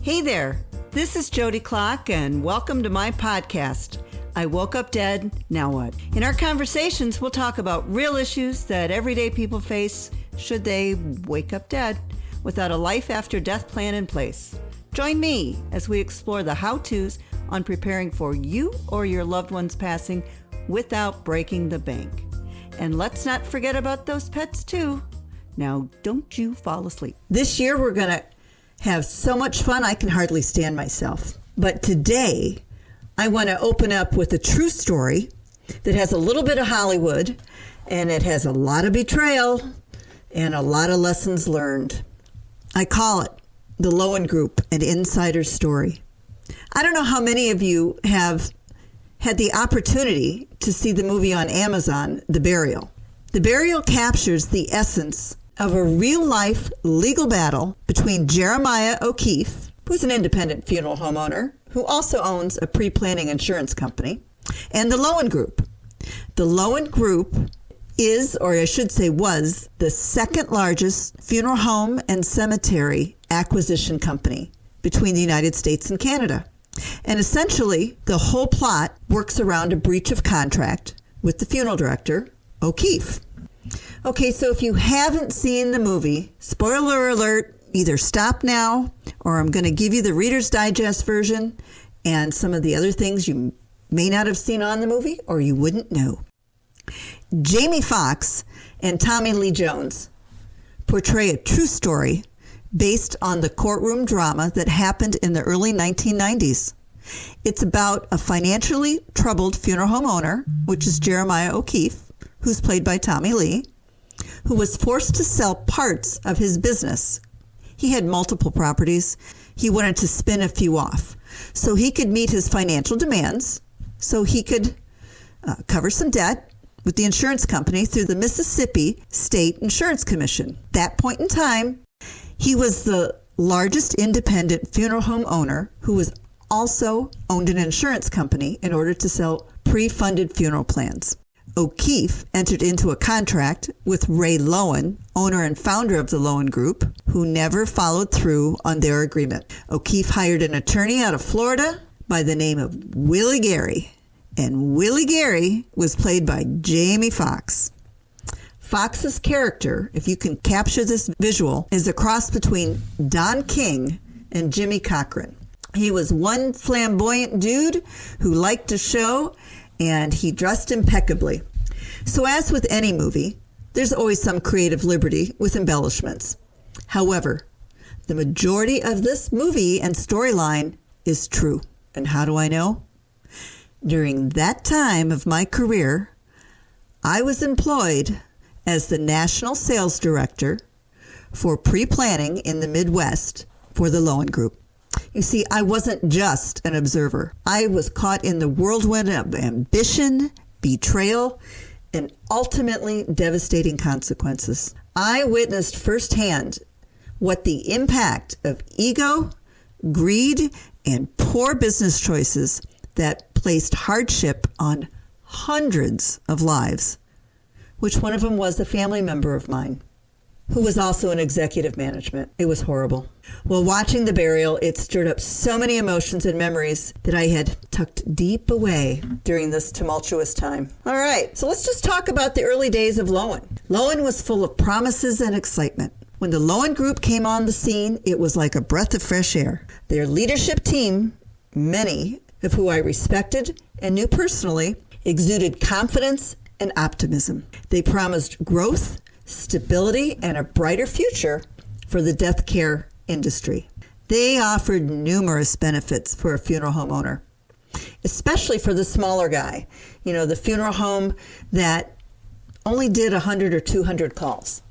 Hey there, this is Jody Clock, and welcome to my podcast, I Woke Up Dead, Now What? In our conversations, we'll talk about real issues that everyday people face should they wake up dead without a life after death plan in place. Join me as we explore the how-tos on preparing for you or your loved one's passing without breaking the bank. And let's not forget about those pets too. Now, don't you fall asleep. This year, we're going to have so much fun, I can hardly stand myself. But today, I want to open up with a true story that has a little bit of Hollywood, and it has a lot of betrayal and a lot of lessons learned. I call it the Loewen Group, an insider story. I don't know how many of you have had the opportunity to see the movie on Amazon, The Burial. The Burial captures the essence of a real-life legal battle between Jeremiah O'Keefe, who's an independent funeral homeowner, who also owns a pre-planning insurance company, and the Loewen Group. The Loewen Group is, or I should say was, the second largest funeral home and cemetery acquisition company between the United States and Canada. And essentially, the whole plot works around a breach of contract with the funeral director, O'Keefe. Okay, so if you haven't seen the movie, spoiler alert, either stop now or I'm going to give you the Reader's Digest version and some of the other things you may not have seen on the movie or you wouldn't know. Jamie Foxx and Tommy Lee Jones portray a true story based on the courtroom drama that happened in the early 1990s. It's about a financially troubled funeral home owner, which is Jeremiah O'Keefe, who's played by Tommy Lee, who was forced to sell parts of his business. He had multiple properties. He wanted to spin a few off so he could meet his financial demands, so he could cover some debt with the insurance company through the Mississippi State Insurance Commission. At that point in time, he was the largest independent funeral home owner who was also owned an insurance company in order to sell pre-funded funeral plans. O'Keefe entered into a contract with Ray Loewen, owner and founder of the Loewen Group, who never followed through on their agreement. O'Keefe hired an attorney out of Florida by the name of Willie Gary, and Willie Gary was played by Jamie Foxx. Foxx's character, if you can capture this visual, is a cross between Don King and Jimmy Cochran. He was one flamboyant dude who liked to show, and he dressed impeccably. So as with any movie, there's always some creative liberty with embellishments. However, the majority of this movie and storyline is true. And how do I know? During that time of my career, I was employed as the National Sales Director for pre-planning in the Midwest for the Loewen Group. You see, I wasn't just an observer. I was caught in the whirlwind of ambition, betrayal, and ultimately devastating consequences. I witnessed firsthand what the impact of ego, greed, and poor business choices that placed hardship on hundreds of lives, which one of them was a family member of mine, who was also in executive management. It was horrible. While watching The Burial, it stirred up so many emotions and memories that I had tucked deep away during this tumultuous time. All right, so let's just talk about the early days of Loewen. Loewen was full of promises and excitement. When the Loewen Group came on the scene, it was like a breath of fresh air. Their leadership team, many of who I respected and knew personally, exuded confidence and optimism. They promised growth, stability, and a brighter future for the death care industry. They offered numerous benefits for a funeral home owner, especially for the smaller guy, the funeral home that only did 100 or 200 calls.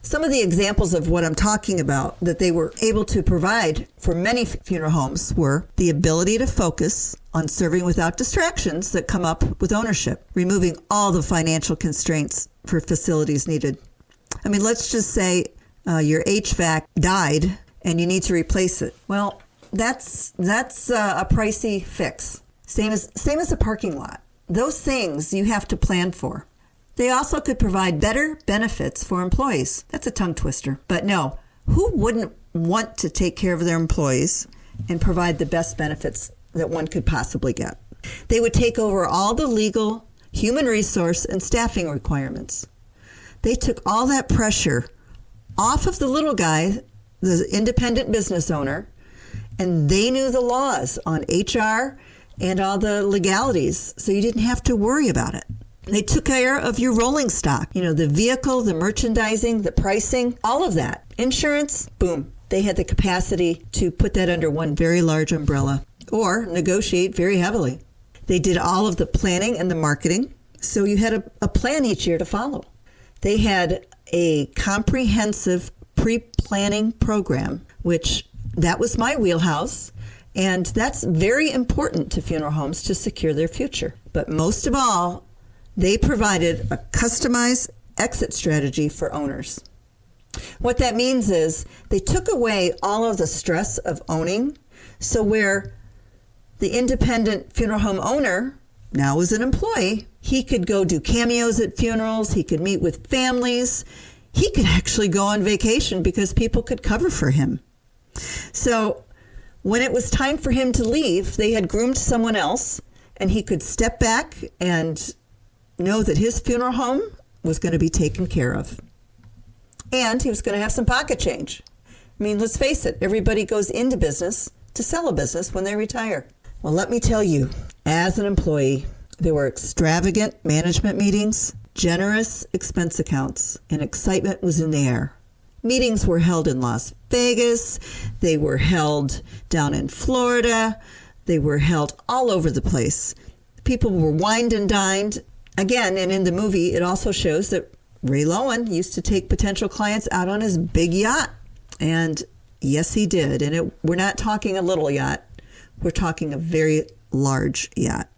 Some of the examples of what I'm talking about that they were able to provide for many funeral homes were the ability to focus on serving without distractions that come up with ownership, removing all the financial constraints for facilities needed. I mean, let's just say your HVAC died and you need to replace it. Well, that's a pricey fix. Same as a parking lot. Those things you have to plan for. They also could provide better benefits for employees. That's a tongue twister. But no, who wouldn't want to take care of their employees and provide the best benefits that one could possibly get. They would take over all the legal, human resource, and staffing requirements. They took all that pressure off of the little guy, the independent business owner, and they knew the laws on HR and all the legalities, so you didn't have to worry about it. They took care of your rolling stock, the vehicle, the merchandising, the pricing, all of that. Insurance, boom. They had the capacity to put that under one very large umbrella or negotiate very heavily. They did all of the planning and the marketing, so you had a plan each year to follow. They had a comprehensive pre-planning program, which that was my wheelhouse, and that's very important to funeral homes to secure their future. But most of all, they provided a customized exit strategy for owners. What that means is they took away all of the stress of owning, so where the independent funeral home owner now was an employee, he could go do cameos at funerals, he could meet with families, he could actually go on vacation because people could cover for him. So when it was time for him to leave, they had groomed someone else, and he could step back and know that his funeral home was going to be taken care of. And he was going to have some pocket change. I mean, let's face it, everybody goes into business to sell a business when they retire. Well, let me tell you, as an employee, there were extravagant management meetings, generous expense accounts, and excitement was in the air. Meetings were held in Las Vegas, they were held down in Florida, they were held all over the place. People were wined and dined. Again, and in the movie, it also shows that Ray Loewen used to take potential clients out on his big yacht. And yes, he did. And we're not talking a little yacht. We're talking a very large yacht.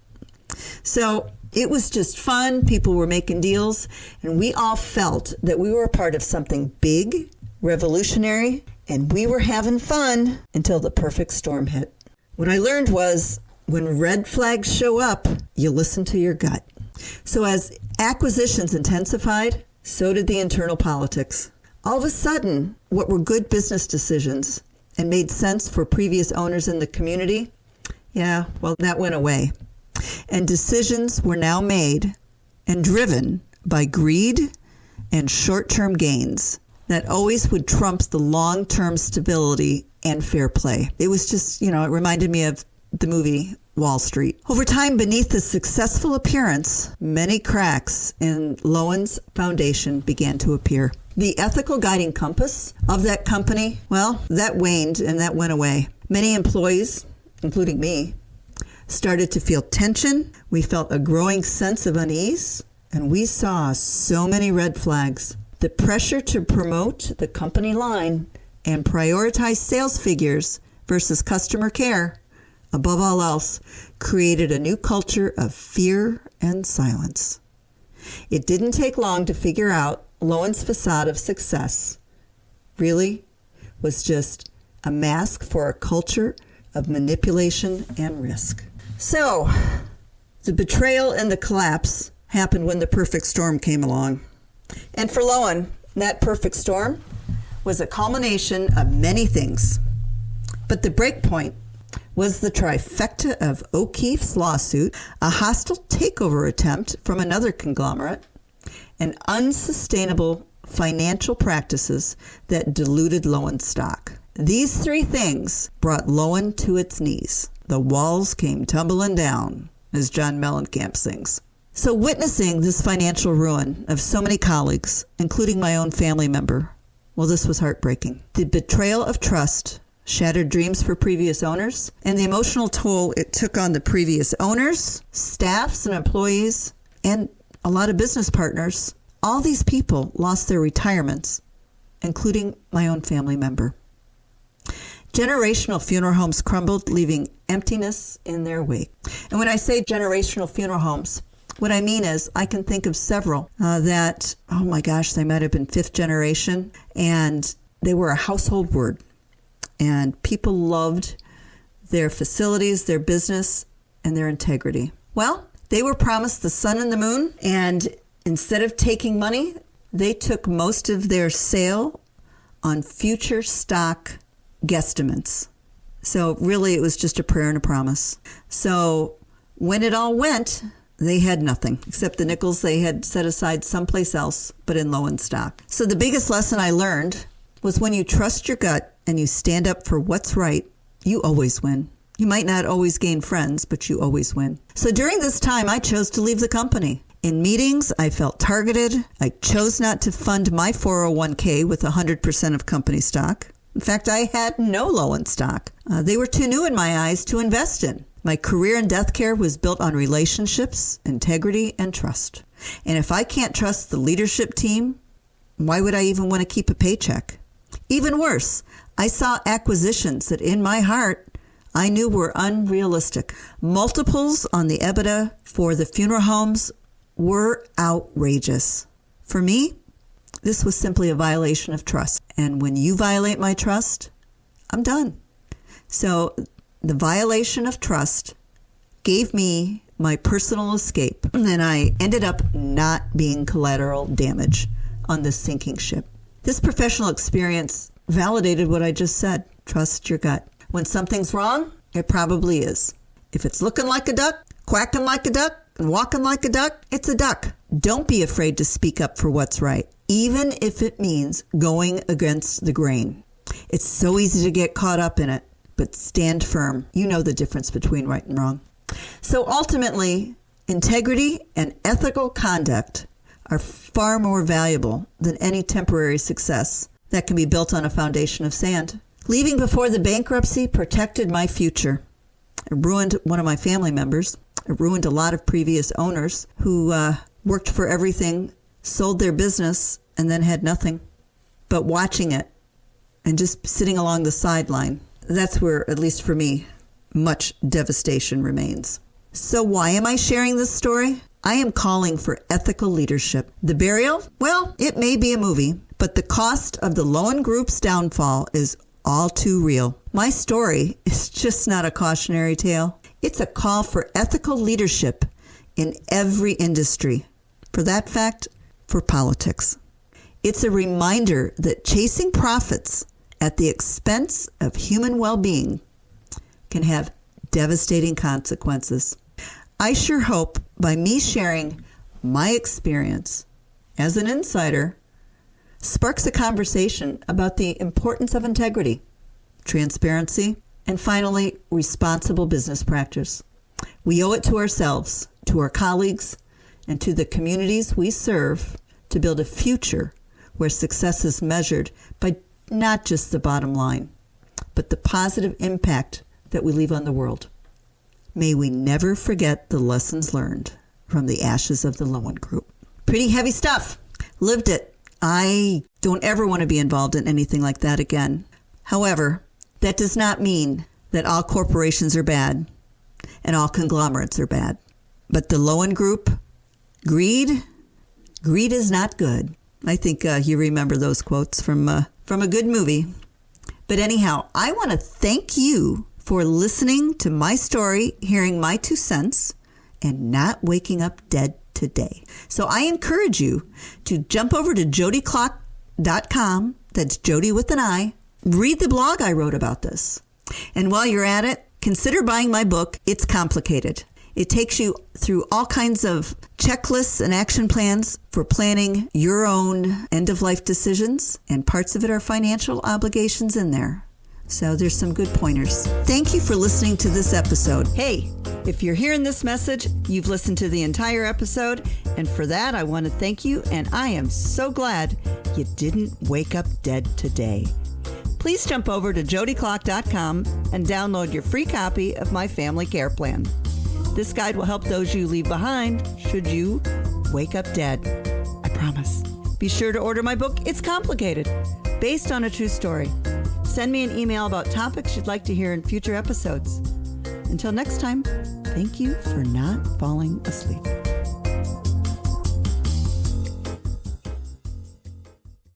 So it was just fun. People were making deals. And we all felt that we were a part of something big, revolutionary, and we were having fun until the perfect storm hit. What I learned was when red flags show up, you listen to your gut. So as acquisitions intensified, so did the internal politics. All of a sudden, what were good business decisions and made sense for previous owners in the community, that went away. And decisions were now made and driven by greed and short-term gains that always would trump the long-term stability and fair play. It was just, it reminded me of the movie Wall Street. Over time, beneath the successful appearance, many cracks in Loewen's foundation began to appear. The ethical guiding compass of that company, that waned and that went away. Many employees, including me, started to feel tension. We felt a growing sense of unease, and we saw so many red flags. The pressure to promote the company line and prioritize sales figures versus customer care, above all else, created a new culture of fear and silence. It didn't take long to figure out Loewen's facade of success really was just a mask for a culture of manipulation and risk. So, the betrayal and the collapse happened when the perfect storm came along. And for Loewen, that perfect storm was a culmination of many things. But the break point was the trifecta of O'Keefe's lawsuit, a hostile takeover attempt from another conglomerate, and unsustainable financial practices that diluted Loewen's stock. These three things brought Loewen to its knees. The walls came tumbling down, as John Mellencamp sings. So witnessing this financial ruin of so many colleagues, including my own family member, this was heartbreaking. The betrayal of trust, shattered dreams for previous owners, and the emotional toll it took on the previous owners, staffs and employees, and a lot of business partners. All these people lost their retirements, including my own family member. Generational funeral homes crumbled, leaving emptiness in their wake. And when I say generational funeral homes, what I mean is I can think of several that, they might have been fifth generation, and they were a household word. And people loved their facilities, their business, and their integrity. Well, they were promised the sun and the moon, and instead of taking money, they took most of their sale on future stock guesstimates. So really, it was just a prayer and a promise. So when it all went, they had nothing except the nickels they had set aside someplace else, but in Loewen stock. So the biggest lesson I learned was when you trust your gut and you stand up for what's right, you always win. You might not always gain friends, but you always win. So during this time, I chose to leave the company. In meetings, I felt targeted. I chose not to fund my 401k with 100% of company stock. In fact, I had no Loewen stock. They were too new in my eyes to invest in. My career in death care was built on relationships, integrity, and trust. And if I can't trust the leadership team, why would I even want to keep a paycheck? Even worse, I saw acquisitions that in my heart I knew were unrealistic. Multiples on the EBITDA for the funeral homes were outrageous. For me, this was simply a violation of trust. And when you violate my trust, I'm done. So the violation of trust gave me my personal escape. And I ended up not being collateral damage on this sinking ship. This professional experience validated what I just said. Trust your gut. When something's wrong, it probably is. If it's looking like a duck, quacking like a duck, and walking like a duck, it's a duck. Don't be afraid to speak up for what's right, even if it means going against the grain. It's so easy to get caught up in it, but stand firm. You know the difference between right and wrong. So ultimately, integrity and ethical conduct are far more valuable than any temporary success that can be built on a foundation of sand. Leaving before the bankruptcy protected my future. It ruined one of my family members. It ruined a lot of previous owners who worked for everything, sold their business, and then had nothing. But watching it and just sitting along the sideline, that's where, at least for me, much devastation remains. So why am I sharing this story? I am calling for ethical leadership. The burial? Well, it may be a movie, but the cost of the Loewen Group's downfall is all too real. My story is just not a cautionary tale. It's a call for ethical leadership in every industry. For that fact, for politics. It's a reminder that chasing profits at the expense of human well-being can have devastating consequences. I sure hope by me sharing my experience as an insider sparks a conversation about the importance of integrity, transparency, and finally, responsible business practice. We owe it to ourselves, to our colleagues, and to the communities we serve to build a future where success is measured by not just the bottom line, but the positive impact that we leave on the world. May we never forget the lessons learned from the ashes of the Loewen Group. Pretty heavy stuff. Lived it. I don't ever want to be involved in anything like that again. However, that does not mean that all corporations are bad and all conglomerates are bad. But the Loewen Group, greed is not good. I think you remember those quotes from a good movie. But anyhow, I want to thank you for listening to my story, hearing my 2 cents, and not waking up dead today. So I encourage you to jump over to jodyclock.com. That's Jody with an I. Read the blog I wrote about this. And while you're at it, consider buying my book, It's Complicated. It takes you through all kinds of checklists and action plans for planning your own end-of-life decisions, and parts of it are financial obligations in there. So there's some good pointers. Thank you for listening to this episode. Hey, if you're hearing this message, you've listened to the entire episode, and for that, I want to thank you, and I am so glad you didn't wake up dead today. Please jump over to jodyclock.com and download your free copy of my family care plan. This guide will help those you leave behind should you wake up dead. I promise. Be sure to order my book, It's Complicated, based on a true story. Send me an email about topics you'd like to hear in future episodes. Until next time, thank you for not falling asleep.